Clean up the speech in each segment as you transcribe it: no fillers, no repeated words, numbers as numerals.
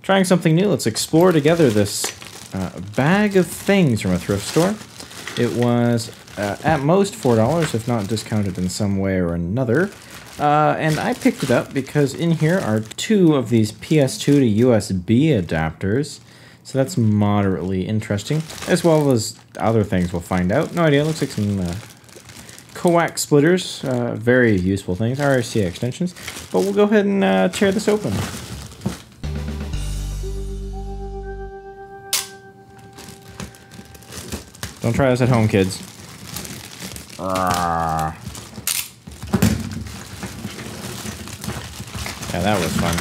trying something new. Let's explore together this bag of things from a thrift store. It was at most $4, if not discounted in some way or another. And I picked it up because in here are 2 of these PS2 to USB adapters. So that's moderately interesting, as well as other things we'll find out. No idea, it looks like some coax splitters, very useful things, RCA extensions. But we'll go ahead and tear this open. Don't try this at home, kids. Yeah, that was fun.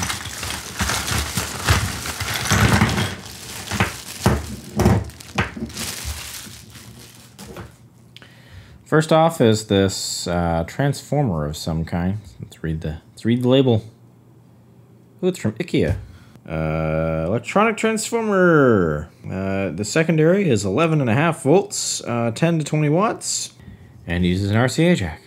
First off is this transformer of some kind. Let's read the label. Ooh, it's from IKEA. Electronic transformer. The secondary is 11.5 volts, 10 to 20 watts, and uses an RCA jack.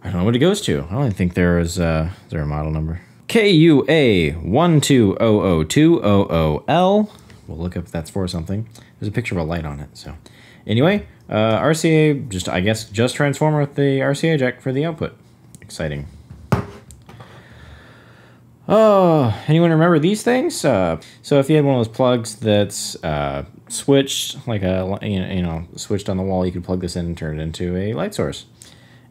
I don't know what it goes to. I don't think there is. Is there a model number? KUA1200200L. We'll look up if that's for something. There's a picture of a light on it. So, anyway, RCA. I guess just transformer with the RCA jack for the output. Exciting. Oh, anyone remember these things? So if you had one of those plugs that's switched, like switched on the wall, you could plug this in and turn it into a light source.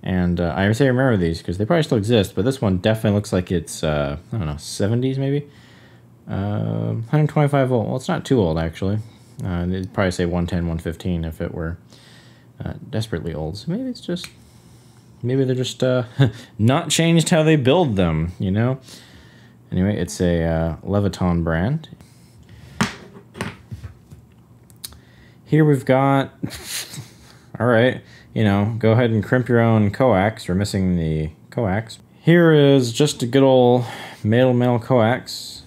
And I say remember these because they probably still exist, but this one definitely looks like it's I don't know, 70s maybe. 125 volt. Well, it's not too old actually. They'd probably say 110, 115 if it were desperately old. So maybe they're just not changed how they build them, you know. Anyway, it's a Leviton brand. Here we've got, all right, go ahead and crimp your own coax. We're missing the coax. Here is just a good old metal coax.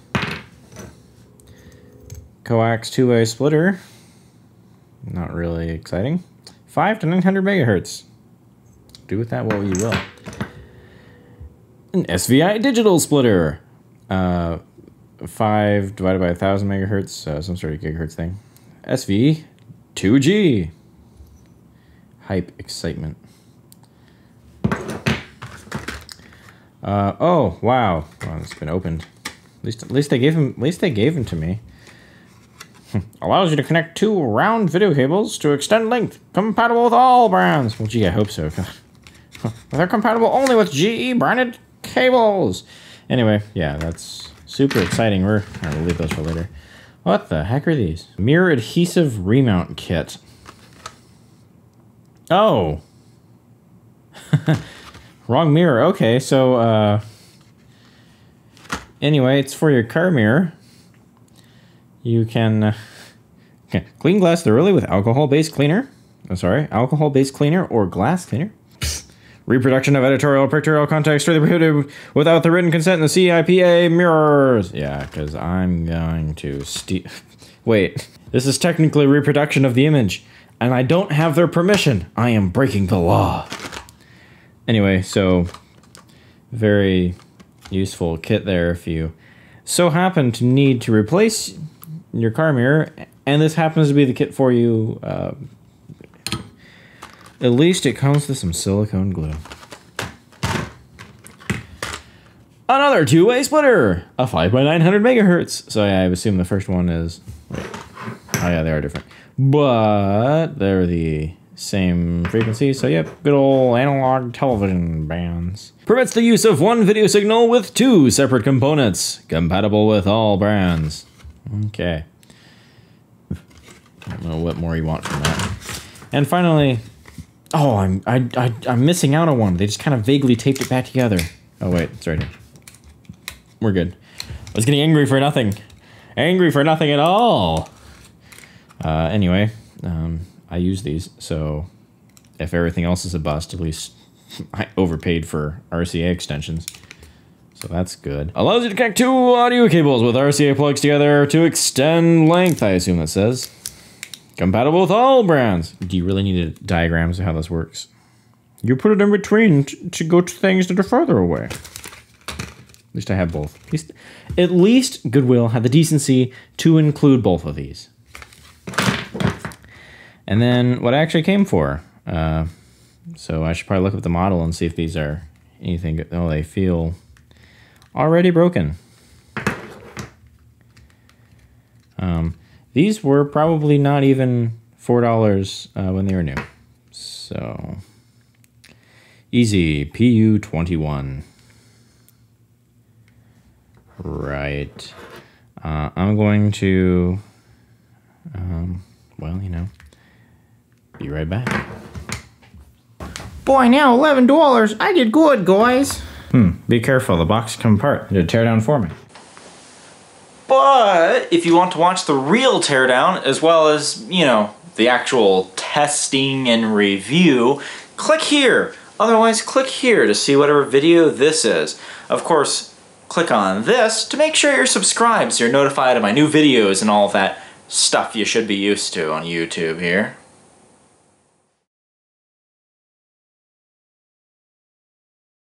Coax two-way splitter. Not really exciting. 5 to 900 megahertz. Do with that what you will. An SVI digital splitter. 5 divided by 1,000 megahertz, some sort of gigahertz thing. SV 2G. Hype excitement. Oh wow! Well, it's been opened. At least they gave them to me. Allows you to connect 2 round video cables to extend length, compatible with all brands. Well, gee, I hope so. They're compatible only with GE branded cables. Anyway, yeah, that's super exciting. We'll leave those for later. What the heck are these? Mirror adhesive remount kit. Oh. Wrong mirror. Okay, so, anyway, it's for your car mirror. You can clean glass thoroughly with alcohol-based cleaner. Alcohol-based cleaner or glass cleaner. Reproduction of editorial or pictorial context strictly prohibited without the written consent in the CIPA mirrors. Yeah, because I'm going to Wait, this is technically reproduction of the image, and I don't have their permission. I am breaking the law. Anyway, so very useful kit there if you so happen to need to replace your car mirror, and this happens to be the kit for you. At least it comes with some silicone glue. Another two-way splitter, a 5 by 900 megahertz. So yeah, I assume the first one is. Wait. Oh yeah, they are different, but they're the same frequency. So yep, good old analog television bands. Permits the use of 1 video signal with 2 separate components, compatible with all brands. Okay. I don't know what more you want from that. And finally. Oh, I'm missing out on one. They just kind of vaguely taped it back together. Oh wait, it's right here. We're good. I was getting angry for nothing. Angry for nothing at all. Anyway, I use these, so if everything else is a bust, at least I overpaid for RCA extensions. So that's good. Allows you to connect 2 audio cables with RCA plugs together to extend length, I assume that says. Compatible with all brands. Do you really need diagrams of how this works? You put it in between to go to things that are further away. At least I have both. At least Goodwill had the decency to include both of these. And then what I actually came for. So I should probably look up the model and see if these are anything good. Oh, they feel already broken. These were probably not even $4 when they were new. So, easy, PU21. Right. I'm going to, well, you know, be right back. Boy, now $11. I did good, guys. Be careful, the box can come apart. It'll tear down for me. But if you want to watch the real teardown, as well as, you know, the actual testing and review, click here. Otherwise, click here to see whatever video this is. Of course, click on this to make sure you're subscribed so you're notified of my new videos and all of that stuff you should be used to on YouTube here.